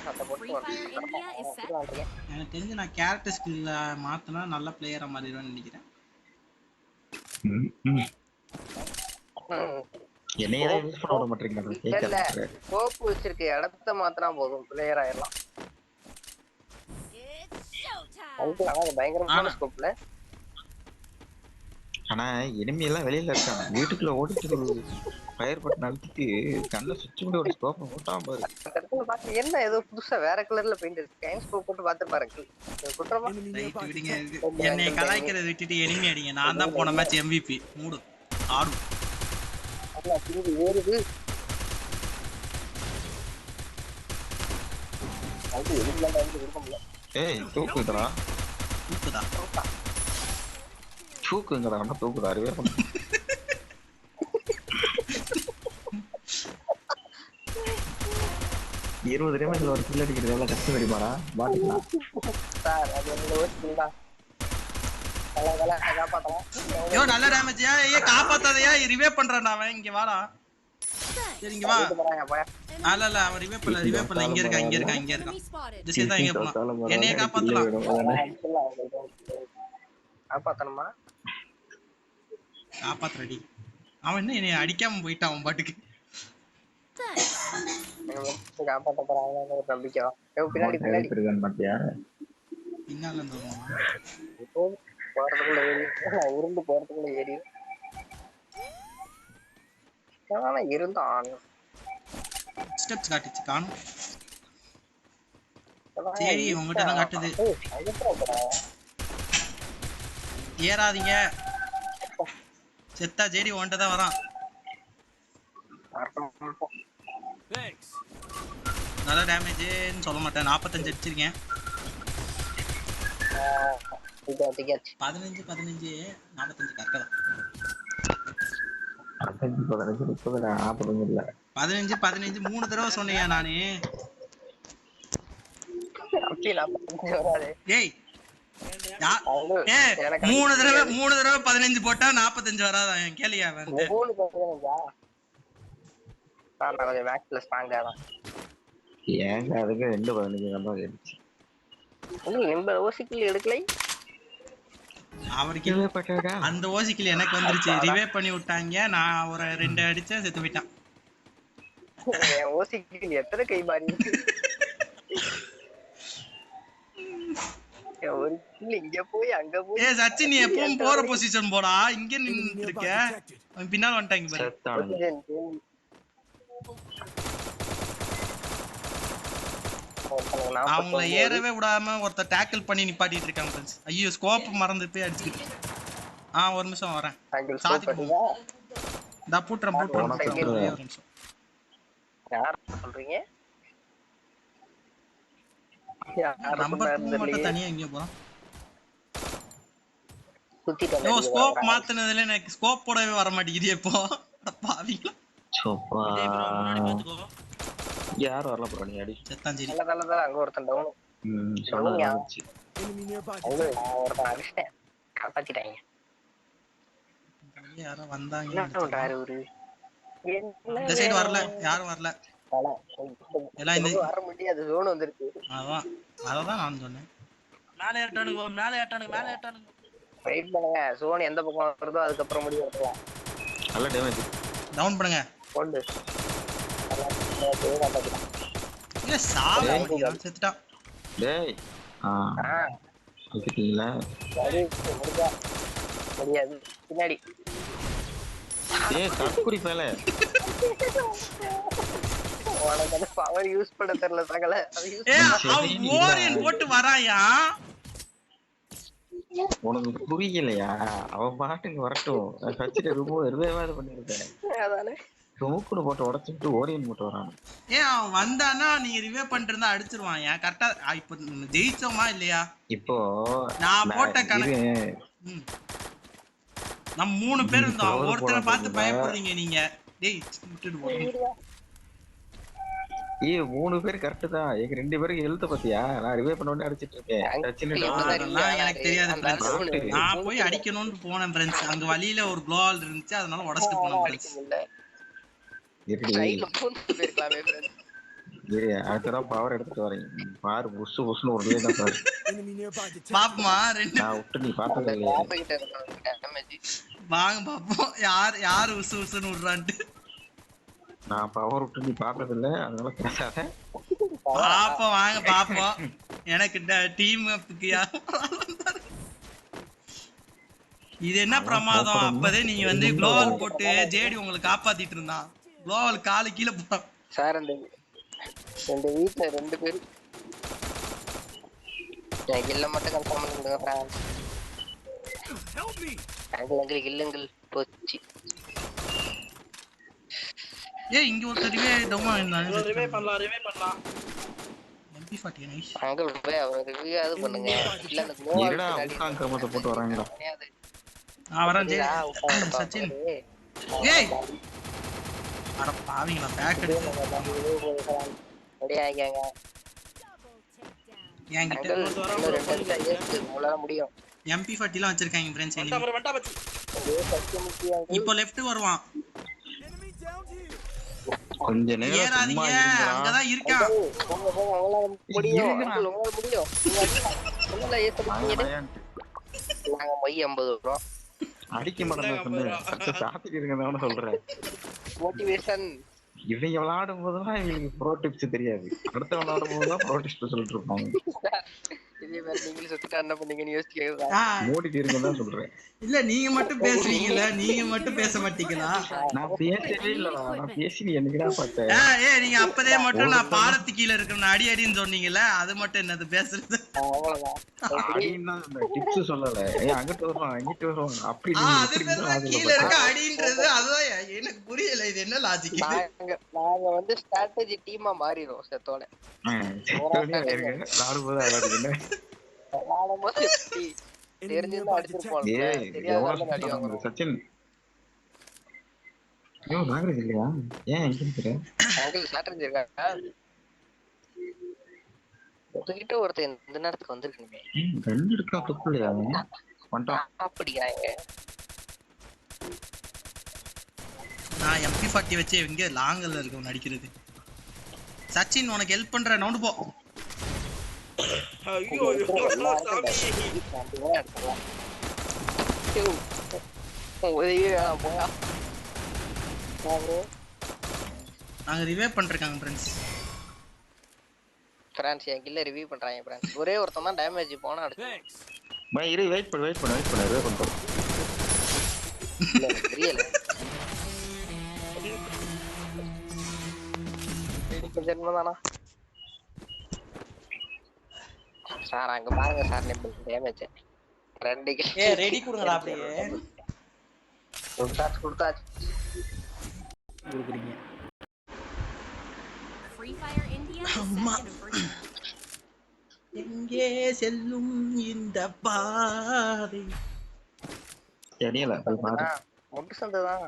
சண்டை போட்டு எனக்கு தெரிஞ்சு நான் கேரக்டர் ஸ்கில்ல மாத்தினா நல்ல பிளேயரா மாறிடுவேன்னு நினைக்கிறேன். என்னையே யூஸ் பண்ண விட மாட்டீங்க. கோப்பு வச்சிருக்க இடத்த மாத்தினா போதும் பிளேயர் ஆயிடலாம். பயங்கரமான ஸ்கோப்ல. ஆனா எனிமி எல்லாம் வெளியில இருக்காங்க, வீட்டுக்குள்ள ஓடிட்டு ஃபயர் பட்டன் அழுத்திட்டு கண்ணை சுற்றி கூட ஒரு ஸ்கோப் போட்டாம பாரு. என்ன ஏதோ புதுசா வேற கலர்ல பெயிண்ட் இருக்கு. ஸ்கோப் போட்டு பார்த்து பாருங்க. குற்றமா விடுங்க, என்னை கலாய்க்கிறத விட்டுட்டு எனிமி அடிங்க. நான் தான் போன மேட்ச் MVP. மூடு ஆடும் ஏறுது. ஏய் தூக்குங்கடா தூக்குங்கடா தூக்குடா அறிவே 20 டேமேஜ்ல ஒரு கில் அடிக்கிறது எவ்வளவு கஷ்டம் தெரியுமாடா? பாத்துக்கலாம் சார். அது என்னோட ஓஸ்டிங் தான். யோ நல்ல டேமேஜ். ஏய் காப்பாத்தாதயா, ரிவைவ் பண்றான் அவன். இங்க வாடா. சரி இங்க வா. இல்ல அவன் ரிவைவ் பண்ணல. இங்க இருக்கான். திஸ் தான் இங்க போலாம். என்னைய காப்பாத்தலாம். காப்பாத்தணுமா? காப்பாத்துறடி. அவன் என்ன என்னைய அடிக்காம போயிட்டான் அவன் பாட்டுக்கு. காப்பாத்த போறாங்க நம்பிக்கை. பின்னாடி மாட்டியா? பின்னால இருந்து போறதுக்குள்ள ஏறி உருண்டு போறதுக்குள்ள ஏறி இருந்தான். ஸ்டெப்ஸ் காட்டுச்சு காணும். சரி உங்ககிட்ட தான் காட்டுது. ஏறாதீங்க. செத்தா ஜேடி உன்கிட்ட தான் வரான். நல்ல டேமேஜ்னு சொல்ல மாட்டேன். 45 அடிச்சிருக்கேன். 15 45 45 கரெக்டா. 15 15 3 தடவை சொன்னியா நானு? ஏய் 3 தடவை 15 போட்டா 45 வராதா? என் கேளியா வந்து ஏங்க அதுக்கு 2 15 நம்ம எடுத்து எடுக்கலை. அவருக்கு அந்த ஓசிக்கில் எனக்கு வந்துருச்சு. ரிவைவ் பண்ணி விட்டாங்க. நான் ஒரு 2 அடிச்சேன், செத்து போயிட்டான். ஓசிக்கில் எத்தனை கை மாறி ஒரு இங்க போய் அங்க போய். ஏய் சச்சி நீ எப்பவும் போற பொசிஷன் போடா. இங்க நின்னுட்டு இருக்க. அவன் பின்னால வந்துட்டாங்க பாரு. அவங்கள ஏறவே விடாம ஒருத்த டேக்கிள் பண்ணி நிப்பாட்டிட்டு இருக்காங்க ஃப்ரெண்ட்ஸ். ஐயோ ஸ்கோப் மறந்து போய் அடிச்சிட்டு. ஒரு நிமிஷம் வரேன். சாத்திட்டு டா பூட்றேன் ஒரு நிமிஷம். யார் சொல்றீங்க? நம்பர் 2 மட்டும் தனியா எங்க போறோம்? ஓ ஸ்கோப் மாத்துனதுல எனக்கு ஸ்கோப் போடவே வர மாட்டேங்குது. இப்போ பாவிங்களா சோப்பா யார் வரல ப்ரோ? நீ அடி செத்தான். சரி நல்லதா அங்க ஒருத்தன் டவுன். சொன்னது வந்துச்சு. ஒருத்தன் அடிச்சிட்டேன், காப்பாத்திட்டாங்க. யாரோ வந்தாங்க. இந்த சைடு வரல, யாரும் வரல. எல்லாம் இந்த வர முடியாது, ஜோன் வந்திருக்கு. அதான் நான் சொன்னேன். மேலே ஏட்டானுங்க. வெயிட் பண்ணுங்க, ஜோன் எந்த பக்கம் வருதோ அதுக்கு அப்புறம் முடிவு எடுக்கலாம். நல்ல டேமேஜ். டவுன் பண்ணுங்க. போடு. இல்ல சாவ செத்துட்டான். டேய் ஓகேங்களா? முடியாது பின்னாடி. ஏய் தற்குறி பேல. உனக்கு அந்த பவர் யூஸ் பண்ண தெரியல சகல. அவன் ஓரியன் போட்டு வராயா? உனக்கு புரியலையா? அவன் பாட்டுக்கு வரட்டும். சச்சிட்ட ரிவைவாது பண்ணிருக்கேன். அதானே மூக்குடு போட்டு உடைச்சிட்டு ஓரியன் போட்டு வரான். அவன் வந்தானா நீங்க ரிவைவ் பண்ணிட்டு இருந்தா அடிச்சிருவான். கரெக்டா இப்ப ஜெயிச்சோமா இல்லையா? இப்போ நான் போட்ட கணக்கு நம்ம 3 பேர் இருந்தோம். ஒருத்தரை பார்த்து பயப்படுறீங்க நீங்க. டேய் விட்டுட்டு போறீங்க. 3 பேர் கரெக்ட் தான். எனக்கு 2 பேருக்கு எழுத்த பத்தியா? நான் ரிவைவ் பண்ண உடனே அடிச்சிட்டு இருக்கேன். எனக்கு தெரியாது ஃப்ரெண்ட்ஸ். நான் போய் அடிக்கணும்னு போனேன் ஃப்ரெண்ட்ஸ். அங்க வழியில ஒரு க்ளோவால் இருந்துச்சு, அதனால உடைச்சிட்டு போனேன் ஃப்ரெண்ட்ஸ். சரி அடுத்ததான் பவர் எடுத்துட்டு வரேன் பாரு புஷு புஷுன்னு ஒரு தான் பாரு பாப்போமா ரெண்டு நான் விட்டு நீ பார்த்தது அந்த இல்லையே காப்பை கிட்ட இருக்கிற டேமேஜ் வாங்க பாப்போம் யாரு உசு உசுன்னு விடுறான்ட்டு. நான் பவர் விட்டு நீ பார்த்தது இல்லை அதனால பேசாத பாப்போம் வாங்க பாப்போம். எனக்கு டீம் இது என்ன பிரமாதம். அப்பதே நீங்க வந்து குளோவல் போட்டு ஜேடி உங்களை காப்பாத்திட்டு இருந்தான். குளோவல் காலு கீழே போறான் சார். அந்த வீட்டுல 2 பேரு இல்ல மட்டும் கன்ஃபார்ம் பண்ணி கொடுங்க ஃப்ரான்ஸ். அங்கிள் இல்லங்கள் போச்சு. இங்க ஒரு ரிவே டவுன் ஆயிருந்தாங்க. ரிவே பண்ணலாம் MP40 நைஸ். அங்கிள் போய் அவர் ரிவ்யூ அது பண்ணுங்க. இல்ல அந்த என்னடா உட்கார்ந்து கிரமத்தை போட்டு வராங்கடா. நான் வரேன் சச்சின். அட பாவிங்களா பேக் எடுத்து ரெடி ஆயிங்க. என்கிட்ட உங்களால முடியும். MP40 எல்லாம் வச்சிருக்காங்க ஃப்ரெண்ட்ஸ். இப்போ லெஃப்ட் வருவான். கொஞ்ச நேரம் ஏறாதீங்க அங்கதான் இருக்கான். முடியும் முடியும். நாங்க மை 50 ரூபா அடிக்க மாட்டேன் சொன்னேன் சாத்திட்டு இருக்கேன் சொல்றேன். மோட்டிவேஷன் இவங்க விளையாடும் போதுதான் இவங்களுக்கு ப்ரோ டிப்ஸ் தெரியாது. அடுத்த விளையாடும் போதுதான் ப்ரோ டிப்ஸ் சொல்லிட்டு இருப்பாங்க. நீங்களும் சுத்திட்டா என்ன பண்ணீங்கன்னு யோசிச்சு மூடிட்டு இருக்குன்னு தான் சொல்றேன். இல்ல நீங்க மட்டும் பேசுவீங்கல்ல, நீங்க மட்டும் பேச மாட்டீங்களா? நான் பேசவே இல்லடா. நான் பேசி என்னடா பார்த்தேன். நீங்க அப்பதே மட்டும் நான் பாலத்து கீழ இருக்கணும் அடி அடின்னு சொன்னீங்கல்ல, அது மட்டும் என்னது பேசுறது? அடின்னா டிப்ஸ் சொல்லல. அங்கிட்டு வருவான் இங்கிட்டு வருவான் அப்படி கீழ இருக்க அடின்றது அதுதான் எனக்கு புரியல. இது என்ன லாஜிக்? நாங்க வந்து ஸ்ட்ராட்டஜி டீமா மாறிடுவோம் செத்தோட. சச்சின் இல்லையா? ஏன் ஒருத்தகிட்ட ஒருத்தர் இந்த நேரத்துக்கு வந்திருக்கீங்க. அப்படியாங்க? நான் MP40 வச்சு எங்க லாங்கல்ல இருக்கவன் அடிக்கிறது. சச்சின் உனக்கு ஹெல்ப் பண்ற நவுண்டு போ. ஐயோ நாங்க ரிவைவ் பண்றாங்க फ्रेंड्स. ஃப்ரான்ஸ் எங்கிட்ட ரிவ்யூ பண்றாங்க फ्रेंड्स. ஒரே ஒருத்தன் தான் டேமேஜ் போனா அடுத்து. பை இரு வெயிட் பண்ணு ரிவைவ் பண்றோம். இல்ல தெரியல. ஜென்மதானா சார்? அங்க பாருங்க சார் நெம்பல் டேமேஜ் 2 கில். ரெடி குடுங்கடா அப்படியே. கொடுத்தாச்சு குடுக்குறீங்க. Free Fire India எங்கே செல்லும் இந்த பாதை? தெரியல அது பாரு. முட்டு சந்ததான்.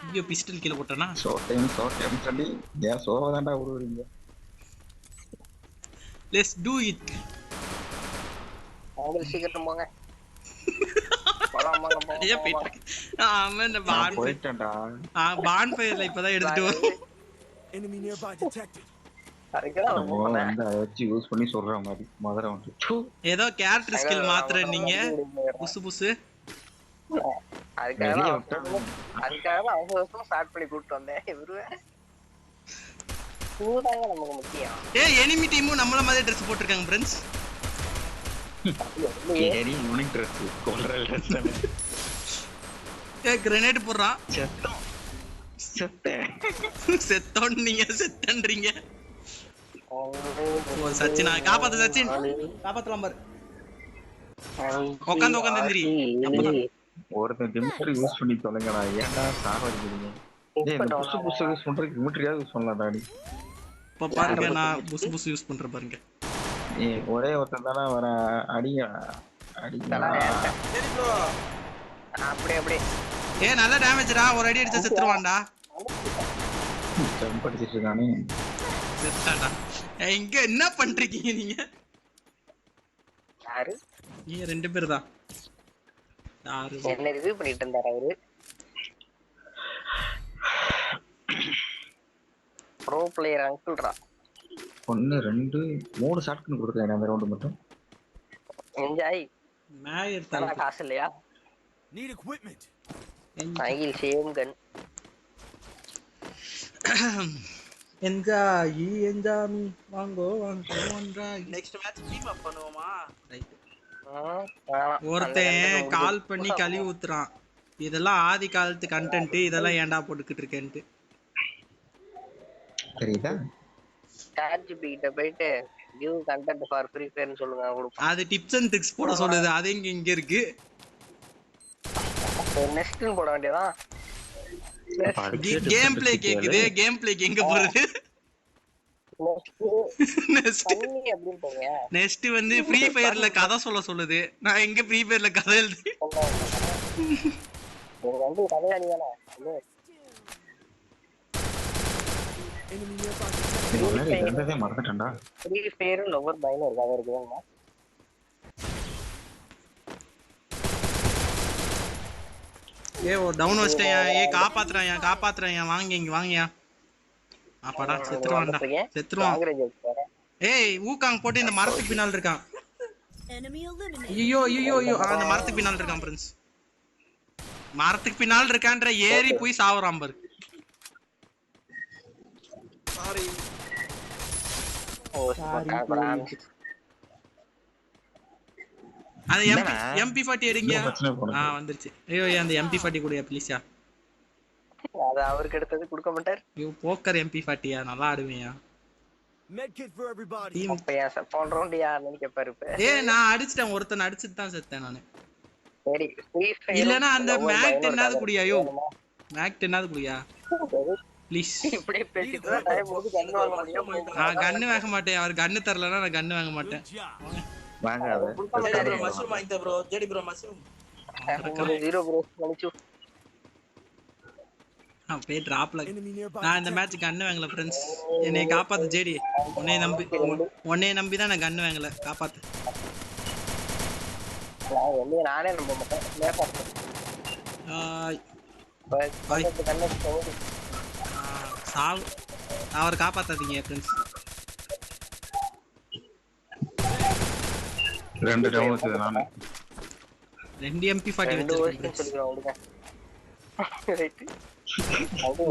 ஐயோ பிஸ்டல் கீழ போட்டனா? ஷார்ட் டைம் சொல்லி ஏன் சோவதாண்டா உருவீங்க. Let's do it. அவங்க சீக்கிரம் போங்க. ஏ போயிட்டு. ஆமா இந்த பான் போயிட்டடா. பான் ஃபயர்ல இப்பதான் எடுத்துட்டு வரோம். Enemy nearby detected. அந்த வச்சு யூஸ் பண்ணி சொல்ற மாதிரி மதர வந்து ஏதோ கேரக்டர் ஸ்கில் மாத்திர நீங்க புசு புசு. அதுக்காக அவசரம் ஸ்டார்ட் பண்ணி கூப்பிட்டு வந்தேன். இவரு சூடாங்க நமக்கு முக்கியம். எனிமி டீமும் நம்மள மாதிரி ட்ரெஸ் போட்டுருக்காங்க फ्रेंड्स. ஏரி யூனிக் ட்ரெஸ் கோல்ரல் ட்ரெஸ் தானே. கிரேனேட் போடுறான். செத்தோன் நீங்க செத்தன்றீங்க. ஓ சச்சின் காப்பாத்து சச்சின். காப்பாத்தலாம் பாரு. உட்காந்து எந்திரி. ஒருத்தன் டிமிட்டர் யூஸ் பண்ணி தொலைங்கடா. ஏன்டா சாவடிக்கிறீங்க? டேய் இந்த புஷ் யூஸ் பண்றதுக்கு டிமிட்டரியா யூஸ் பண்ணலாம்டா நீ. இப்ப பாருங்க நான் புஷ் யூஸ் பண்றேன் பாருங்க. ஒரே ஒருத்தன் தான வர அடிங்க. சரி ப்ரோ. அப்படியே நல்ல டேமேஜ்டா. ஒரு அடி அடிச்சா செத்துருவான்டா. ஜம்ப் அடிச்சிட்டு இருக்கானே. செத்தாடா. இங்க என்ன பண்றீங்க நீங்க? யாரு? நீங்க 2 பேர் தான். யாரு? என்ன ரிவ்யூ பண்ணிட்டு இருந்தாரு அவரு? பிளேயர் அங்கிள்ரா. 1 2 3 ஷாட்கன் கொடுத்துருக்கேன் அந்த ரவுண்ட் மட்டும். என்ஜாய். மேய் ஆனா எடுத்தாரு காசு இல்லையா? Need equipment. அங்கிள் சேம் கன். என்ஜாய் வாங்கோ ஒன்றாய். நெக்ஸ்ட் மேட்ச் டீம் அப் பண்ணுவோமா? ரைட். வேணாம். ஒருத்தன் கால் பண்ணி கழுவி ஊத்துறான். இதெல்லாம் ஆதி காலத்து கண்டென்ட், இதெல்லாம் ஏன்டா போட்டுக்கிட்டு இருக்கேன்ட்டு. தெரியுதா? ChatGPT போயிட்டு give content for free fairனு சொல்லுங்க கொடுப்போம். அது டிப்ஸ் அண்ட் ட்ரிக்ஸ் போட சொல்லுது. அது இங்க இருக்கு. நெக்ஸ்ட்னு போட வேண்டியதா? கேம் பிளே கேக்குது. கேம் பிளேக்கு எங்க போறது? நெக்ஸ்ட் பண்ணி அப்படினு போங்க. நெக்ஸ்ட் வந்து ஃப்ரீ ஃபயர்ல கதை சொல்ல சொல்லுது. நான் எங்க ஃப்ரீ ஃபயர்ல கதை எழுதி நீங்க வந்து கதையாளி தானே? Enemy nearby detected. முன்னாடி இருந்ததே மறந்துட்டேன்டா. ஃப்ரீ ஃபயர் லவர் பைனோ இருக்கா? இருக்குதுங்க. ஏ ஓ டவுன் வச்சிட்டேன். ஏ காப்பாத்துறேன் வாங்க இங்க வாங்கயா. அப்பாடா செத்துருவான்டா. செத்துருவான். ஏய் ஊகாங் போட்டு இந்த மரத்துக்கு பின்னால இருக்கான். ஐயோ அந்த மரத்துக்கு பின்னால இருக்கான் பிரின்ஸ். மரத்துக்கு பின்னால இருக்கான்ற ஏறி போய் சாவறான் பாரு. சாரி. அது MP40 எடுங்க. வந்துருச்சு. ஐயோ அந்த MP40 கூட ப்ளீஸ்யா. அது அவருக்கு எடுத்தது கொடுக்க மாட்டார். ஐயோ போக்கர் MP40யா நல்லா ஆடுவேயா. Medkit for everybody. டீம் அப்ப போன ரவுண்ட் யாருன்னு கேட்பாரு இப்ப. ஏய் நான் அடிச்சிட்டேன். ஒருத்தன் அடிச்சிட்டு தான் செத்தேன் நானு. சரி ஃப்ரீ ஃபயர் இல்லனா அந்த மேக் என்னது குடியா? யோ மேக் என்னது குடியா ப்ளீஸ். இப்படியே பேசிட்டு தான் டைம் போகுது. கன் வாங்க முடியும். நான் கன்னு வாங்க மாட்டேன். அவர் கன்னு தரலனா நான் கன்னு வாங்க மாட்டேன். Good job. வாங்காத. ப்ரோ மஷ்ரூம் வாங்கிட்ட ப்ரோ. JD bro mushroom. ஒரு 0 ப்ரோ மணிச்சு. அப்படியே டிராப்ல. Enemy nearby நான் இந்த detected. மேட்ச் கன்னு வாங்கல फ्रेंड्स. என்னை காப்பாத்து ஜேடி. உன்னை நம்பி தான் நான் கன்னு வாங்கல. காப்பாத்து. நான் வந்து நானே நம்ப மாட்டேன். லேப்பா. பாய். சாவ். அவர் காப்பாத்தாதீங்க फ्रेंड्स. 2 டவுன் வச்சது நானு. 2 MP40 ரெண்டு வச்சிருக்கேன். வருஷம் சொல்லிக்கிறோம் உங்களுக்கு. ரைட்.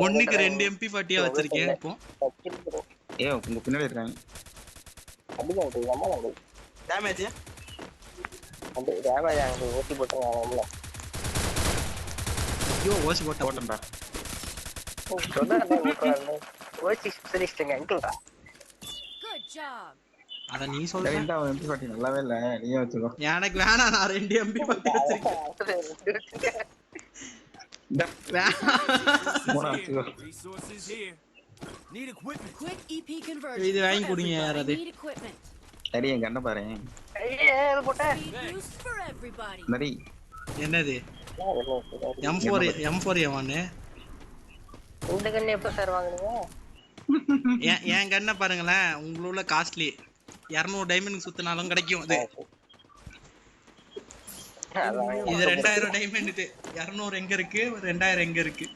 ஒண்ணுக்கு 2 MP40 வச்சிருக்கேன் இப்போ. ஏய் உங்க பின்னாடி இருக்காங்க. அப்படிதான் இருக்கு. அம்மா வந்து டேமேஜ். அந்த டேமேஜ் ஆகுது. ஓட்டி போட்டுறாங்க. ஐயோ ஓசி போட்டா போட்டேன்டா. ஓட்டி ஸ்பெஷலிஸ்ட்ங்க அங்கிள்டா. Good job. அத நீ சொல்ற. இந்த MP40 நல்லாவே இல்ல. நீயே வச்சுக்கோ. எனக்கு வேணாம். நான் 2 MP40 வச்சிருக்கேன். மூணா வச்சுக்கோ. Resources here. Need equipment. Quick EP conversion. இது வாங்கி for குடிங்க everybody. யாராவது. Need equipment. சரி என் கண்ணை பாரு. ஐயே இது போட்டேன். Speed boost for everybody. நரி. என்னது M4 எவனு? இந்த கண்ணு எப்ப சார் வாங்குனீங்க? என் கண்ணை பாருங்களேன். உங்களோட காஸ்ட்லி 200 டைமண்ட் சுத்தினாலும் கிடைக்கும் அது. இது 2000 டைமண்ட். 200 எங்க இருக்கு? 2000 எங்க இருக்கு?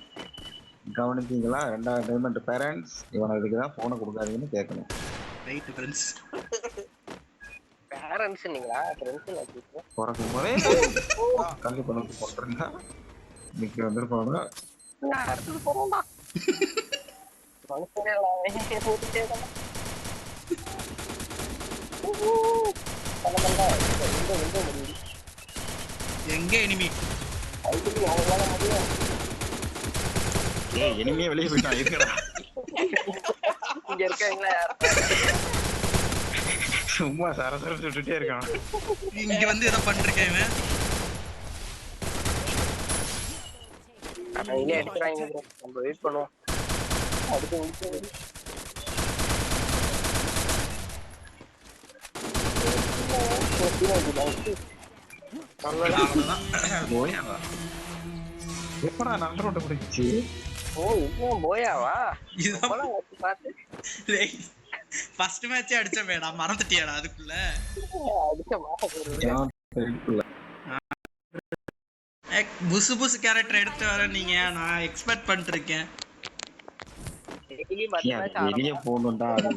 கவனிச்சீங்களா? 2000 டைமண்ட் பேரண்ட்ஸ். இவனை இதுக்கு தான் போனை கொடுக்காதீங்கன்னு கேட்கணும். Right friends. பேரண்ட்ஸ் நீங்களா? ஃப்ரெண்ட்ஸ் இல்ல. பிறக்கும் போதே கல்வி பண்ணி போட்டுருந்தா இன்னைக்கு வந்துருப்பாங்க. நான் அடுத்து போறேன்டா. மனுஷனே இல்ல. போட்டுட்டே தான். பண்ணல. இந்த முடியும். எங்க எனிமி? அதுக்கு அவங்களால முடியும். ஏய் இனிமே வெளியே போயிட்டான். இருக்கடா. இங்க இருக்காங்களா யார்? சும்மா சரசர சுட்டுட்டே இருக்கான். இங்க வந்து ஏதோ பண்ணிருக்கேன் இவன். இல்ல எடுத்துறாங்க ப்ரோ. நம்ம வெயிட் பண்ணுவோம். அதுக்கு முடிச்சு எப்படா நல்ல ரோட்டை பிடிச்சி? ஓ இன்னும் போயாவா? இதுதான் பார்த்து ஃபர்ஸ்ட் மேட்சே அடிச்ச மேடா. மறந்துட்டியாடா அதுக்குள்ள? அடிச்ச மாட்ட புசு கேரக்டர் எடுத்து வர நீங்க. நான் எக்ஸ்பெக்ட் பண்ணிட்டு இருக்கேன். வெளியே போகணும்டா அது.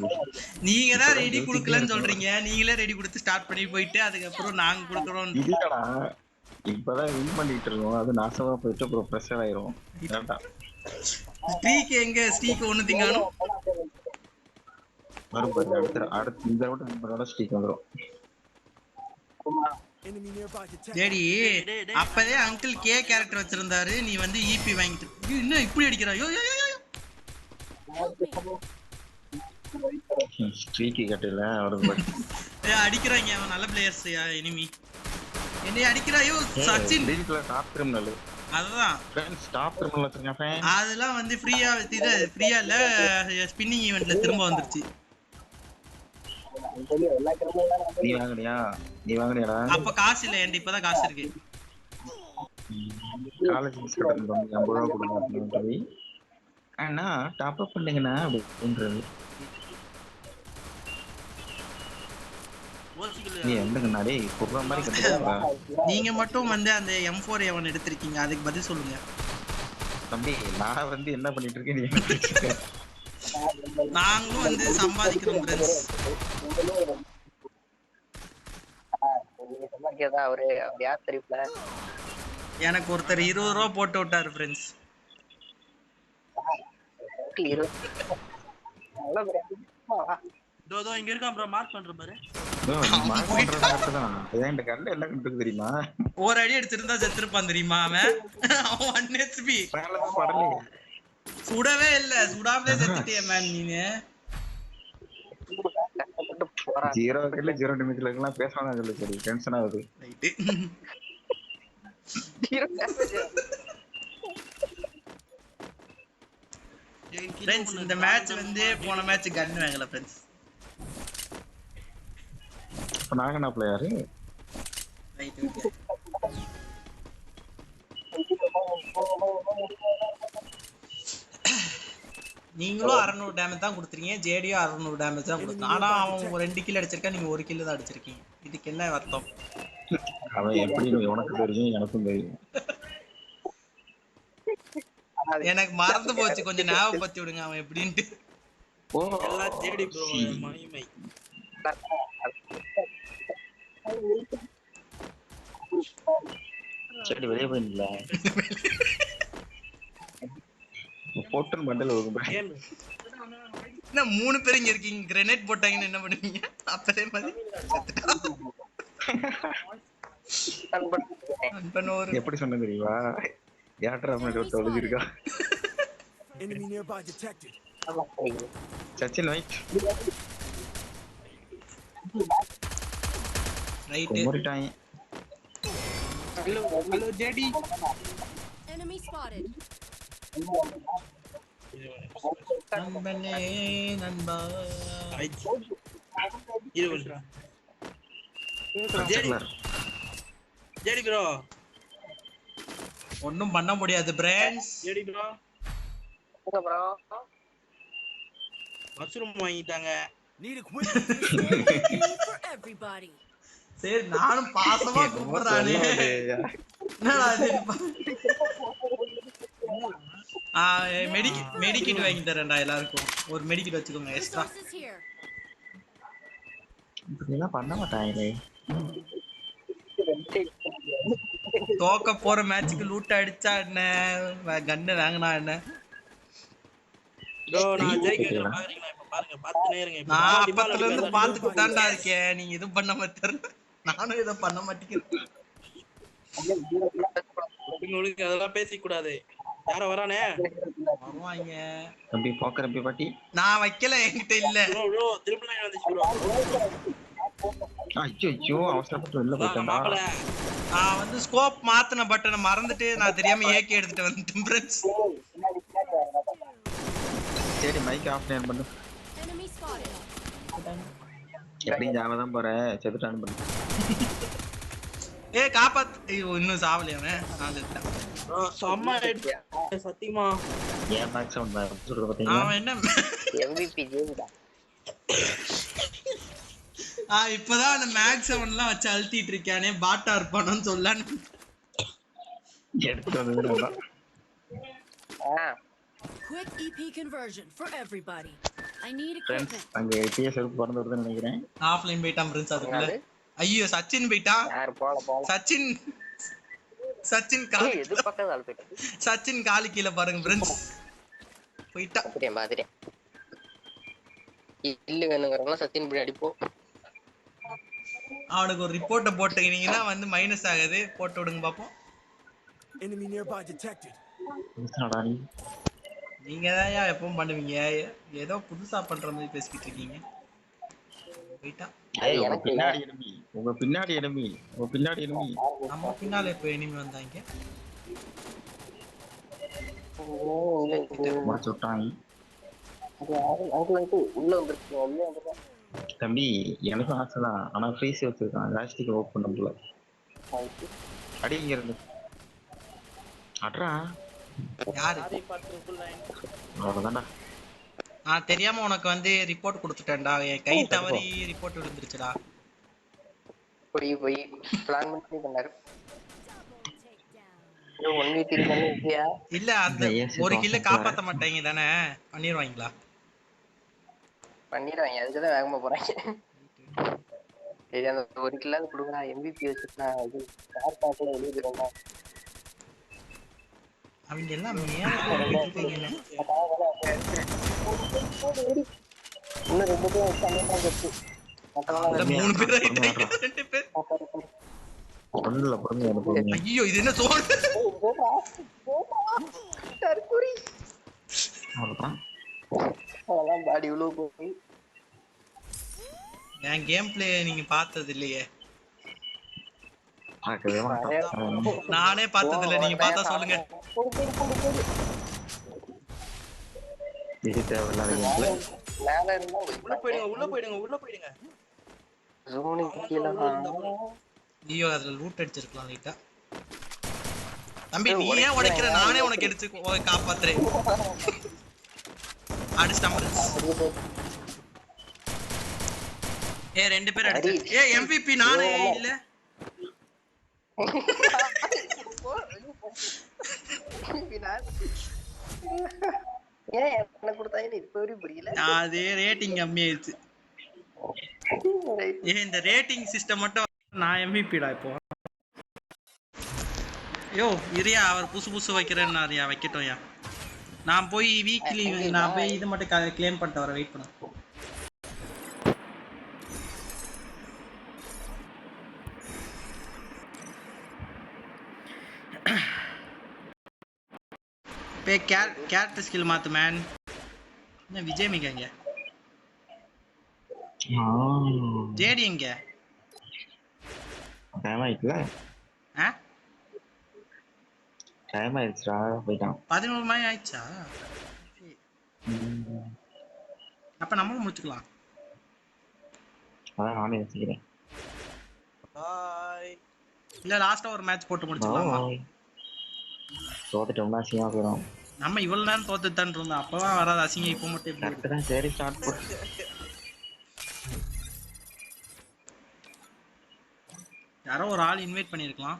நீங்க தான் ரெடி குடுக்கலன்னு சொல்றீங்க. நீங்களே ரெடி கொடுத்து ஸ்டார்ட் பண்ணி போயிட்டு அதுக்கப்புறம் நாங்க குடுக்குறோம். இல்லடா இப்பதான் வின் பண்ணிட்டு இருக்கோம். அது நாசமா போயிட்டு அப்புறம் ப்ரெஷர் ஆயிரும். ஸ்ட்ரீக் எங்க ஸ்ட்ரீக் ஒண்ணு திங்கானோ வரும் பாரு. அடுத்த இந்த ரவுண்ட் வின் பண்ணோட ஸ்ட்ரீக் வந்துரும். Enemy nearby detected. டேடி அப்பவே அங்கிள் கே கேரக்டர் வச்சிருந்தாரு. நீ வந்து ஈபி வாங்கிட்டு இன்னும் இப்படி அடிக்கிறா. யோ யோ யோ ஸ்ட்ரீக் கட்டல அவருக்கு அடிக்கிறாங்க. அவன் நல்ல பிளேயர்ஸ் எனிமி என்னைய அடிக்கிறா. யோ சச்சின் லீக்ல டாப் கிரிமினல். அதுதான் ஃப்ரெண்ட்ஸ் டாப் கிரிமினல் வச்சிருக்கேன் ஃப்ரெண்ட். அதெல்லாம் வந்து ஃப்ரீயா இது ஃப்ரீயா இல்ல ஸ்பின்னிங் ஈவென்ட்ல திரும்ப வந்துருச்சு. நீ வாங்குனியாடா? அப்ப காசு இல்ல. என்கிட்ட இப்பதான் காசு இருக்கு. காலேஜ் ஃபீஸ் கட்டணும் 50 ரூபா கொடுங்க அப்படின்றது. ஆனா டாப் அப் பண்ணீங்கனா அப்படின்றது. நீ என்னங்கடா டேய் குர்ரா மாதிரி கட்டறடா. நீங்க மட்டும் வந்து அந்த M4A1 எடுத்துருக்கீங்க. அதுக்கு பதில் சொல்லுங்க. தம்பி நான் வந்து என்ன பண்ணிட்டு இருக்கேன் நீ என்ன பண்ணிட்டு? நாங்களும் வந்து சம்பாதிக்கிறோம் फ्रेंड्स. எனக்கு ஒருத்தர் 20 ரூபா போட்டு விட்டாரு फ्रेंड्स. தோ இங்க இருக்கான் ப்ரோ. மார்க் பண்ற பாரு. மார்க் பண்றதா தான். ஏன் இந்த கல்ல என்ன கண்டுக்கு தெரியுமா? ஒரு அடி அடிச்சிருந்தா செத்துருப்பான் தெரியுமா அவன். 1 HP மேலதான் படலையே. சுடவே இல்ல. சுடாமலே செத்துட்டியே மேன் நீனு. 0 கில்ல 0 நிமிஷத்துல எல்லாம் பேசணும் அதுல சரி டென்ஷன் ஆகுது. ரைட். फ्रेंड्स இந்த மேட்ச் வந்து போன மேட்ச் கன் வாங்கல फ्रेंड्स. இப்ப நாங்க என்ன பிளேயர்? Right okay. நீங்களும் 600 டேமேஜ் தான் கொடுத்துறீங்க. ஜேடியும் 600 டேமேஜ் தான் கொடுத்தான். ஆனா அவன் 2 கில் அடிச்சிருக்கான். நீங்க 1 கில் தான் அடிச்சிருக்கீங்க. இதுக்கு என்ன அர்த்தம்? அவன் எப்படின்னு உனக்கு தெரியும் எனக்கும் தெரியும். எனக்கு மறந்து போச்சு. கொஞ்சம் ஞாபகப்படுத்தி விடுங்க அவன் எப்படின்ட்டு. ஓ எல்லாம் ஜேடி ப்ரோ மகிமை. சரி வெளியே போயிடல. போட்டன் பண்டல் ஒரு கேம் என்ன 3 பேர் இங்க இருக்கீங்க. கிரேனேட் போட்டாங்கன்னு என்ன பண்ணுவீங்க? அப்பதே மாதிரி எப்படி சொன்ன தெரியுமா? யாட்ரா அப்படி தொலைஞ்சி இருக்கா. Enemy nearby detected. Sachin right. Right. குமரிட்டாய். Hello JD. Enemy spotted. நண்பனே நண்பா. இருவல்ரா. ஜேடி ப்ரோ ஒண்ணும் பண்ண முடியாது பிரான்ஸ். ஜேடி ப்ரோ மஷ்ரூம் வாங்கிட்டாங்க. Need equipment. For everybody. சரி நானும் பாசமா கூப்பிடுறானே. என்னடா இது? மெடிக்கிட் வாங்கி தரேன்டா எல்லாருக்கும். ஒரு மெடிக்கிட் வச்சுக்கோங்க எக்ஸ்ட்ரா. Resources here. இதெல்லாம் பண்ண மாட்டாங்களே. தோக்க போற மேட்ச்சுக்கு லூட் அடிச்சா என்ன? கன்னு வாங்கினா என்ன? ப்ரோ நான் ஜெயிக்கிறேன் பாக்குறீங்களா? இப்ப பாருங்க பார்த்துனே இருங்க. நான் அப்பத்துல இருந்து பாத்துட்டு தான்டா இருக்கேன். நீங்க எதுவும் பண்ண மாட்டேன். நானும் இத பண்ண மாட்டேங்கிறேன். உங்களுக்கு அதெல்லாம் பேசிக்க கூடாது. யார வரானே? வருவாங்க. தம்பி போக்கர் தம்பி பாட்டி. நான் வைக்கல என்கிட்ட இல்ல. ப்ரோ ப்ரோ திரும்ப லைன் வந்துச்சு ப்ரோ. ஐயோ அவசரப்பட்டு வெளில போயிட்டேன்டா. நான் வந்து ஸ்கோப் மாத்துன பட்டனை மறந்துட்டு நான் தெரியாம ஏகே எடுத்துட்டு வந்துட்டேன் ஃப்ரெண்ட்ஸ். சரி மைக் ஆஃப் பண்ணு. Enemy spotted. எப்படி ஜாவதான் போற செத்துட்டான்னு பண்ணு. ஏய் காப்பாத். ஐயோ இன்னும் சாவல அவன். நான் செத்தேன். ப்ரோ செம்ம ஹெட் சத்தியமா. ஏன் பேக் சவுண்ட் தான் சொல்றது பாத்தீங்களா? அவன் என்ன MVP ஜேடிடா. இப்பதான் அந்த மேக்ஸ் எல்லாம் வச்சு அழுத்திட்டு இருக்கானே. பாட்டா இருப்பானு சொல்லன்னு எடுத்துட்டு வந்தது. Quick EP conversion for everybody. I need friends equipment. அங்க டிஎஸ் பறந்து வருதுன்னு நினைக்கிறேன். ஆஃப்லைன் போயிட்டான் பிரின்ஸ் அதுக்குள்ள. என்னது? ஐயோ சச்சின் போயிட்டான். யாரு போல சச்சின் காலு எது பக்கம் ஆள் போயிட்டு சச்சின் காலு கீழே பாருங்க பிரின்ஸ் போயிட்டான். அப்படியே மாதிரி இல்ல வேணுங்கிறவங்க சத்தின் இப்படி அடிப்போம். அவனுக்கு ஒரு ரிப்போர்ட்டை போட்டுக்கினீங்கன்னா வந்து மைனஸ் ஆகுது. போட்டு விடுங்க பாப்போம். Enemy nearby detected. என்னடா நீ? நீங்க தான் எப்பவும் பண்ணுவீங்க. ஏதோ புதுசா பண்ற மாதிரி பேசிக்கிட்டு இருக்கீங்க. போயிட்டான். ஏய், உங்க எனக்கு பின்னாடி enemy. உங்க பின்னாடி enemy. நம்ம பின்னால இப்ப இனிமே வந்தாங்க. முடிச்சு விட்டாங்க. உள்ள வந்துருக்கோம். தம்பி எனக்கும் ஆசை தான். ஆனா ஃப்ரீஸ் வச்சிருக்கான். ஜாஸ்திக்கு ஓப் பண்ண முடியல. அடி இங்க இருந்து அட்ரா யாரு? அவ்வளவுதான்டா. நான் தெரியாம உனக்கு வந்து ரிப்போர்ட் கொடுத்துட்டேன்டா. என் கை தவறி ரிப்போர்ட் விழுந்துருச்சுடா. போய் பிளான் பண்ணாரு. இல்ல அந்த ஒரு கில்ல காப்பாத்த மாட்டாங்க தானே? பண்ணிடுவாங்களா? பண்ணிடுவாங்க. அதுக்குதான் வேகமா போறாங்க. சரி அந்த ஒரு கில்லாவது கொடுக்குறா. MVP வச்சுட்டா இது கார் பாக்கல எழுதிடுறா. அவங்க எல்லாம் மேல போயிட்டு இன்னும் 2 பேர் வச்சு அந்த 3 பேர் ஆயிட்டாங்க. 2 பேர். ஒண்ணுல பொறுங்க எனக்கு. ஐயோ இது என்ன சோல்? அவ்வளவுதான். அதெல்லாம் பாடி இவ்வளவு போய் என் கேம் பிளே நீங்க பார்த்தது இல்லையே. பார்க்கவே மாட்டான். நானே பார்த்தது இல்ல. நீங்க பார்த்தா சொல்லுங்க. இது தேவையில்லாத கேம்ல. மேல இருந்தா உள்ள போயிடுங்க ஜோனி கீழ ஐயோ அதுல லூட் அடிச்சிருக்கலாம் லைட்டா. தம்பி நீ ஏன் உடைக்கிற? நானே உனக்கு எடுத்து காப்பாத்துறேன். அடிச்சிட்டான். ஏ 2 பேர் அடிச்சு. ஏ MVP நானே இல்ல. ஏன் என்ன கொடுத்தாங்க இப்ப வரையும் புரியல. அதே ரேட்டிங் கம்மியாயிருச்சு. ஏ இந்த ரேட்டிங் சிஸ்டம் மட்டும் நான் MVP டா இப்போ. யோ இரியா அவர் புசு வைக்கிறேன்னாரியா வைக்கட்டும்யா. நான் போய் வீக்லி நான் போய் இது மட்டும் க்ளைம் பண்ணிட்டு வர வெயிட் பண்ணு. பே கேரக்டர் ஸ்கில் மாத்து மேன். என்ன விஜய் மிகங்க? ஜேடி எங்க? டைம் ஆயிட்டுல. ஆ டைம் ஆயிடுச்சுடா. போயிட்டான். 11 மணி ஆயிடுச்சா? அப்ப நம்மளும் முடிச்சுக்கலாம். அதான் நானே வச்சுக்கிறேன். பாய். இல்ல லாஸ்டா ஒரு மேட்ச் போட்டு முடிச்சுக்கலாமா? தோத்துட்டோம்னா அசிங்கமா போயிடும். நம்ம இவ்வளவு நேரம் தோத்துட்டான் இருந்தோம். அப்பதான் வராது அசிங்கம். இப்ப மட்டும் எப்படி கரெக்ட் தான். சரி ஸ்டார்ட் பண்ணு. யாரோ ஒரு ஆள் இன்வைட் பண்ணிருக்கலாம்.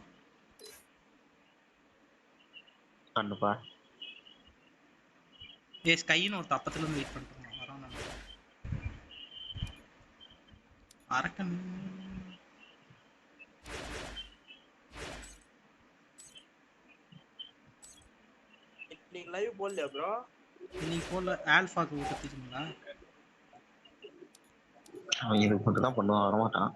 கண்டுப்பா. ஏ ஸ்கைன்னு ஒரு தப்பத்துல இருந்து வெயிட் பண்றோம். வரோம் நம்ம. அரக்கன் நீ லைவ் போடலையா ப்ரோ? இன்னைக்கு போல ஆல்பாக்கு கத்திட்டீங்களா? அவன் இதுக்கு மட்டும் தான் பண்ணுவான். வரமாட்டான்.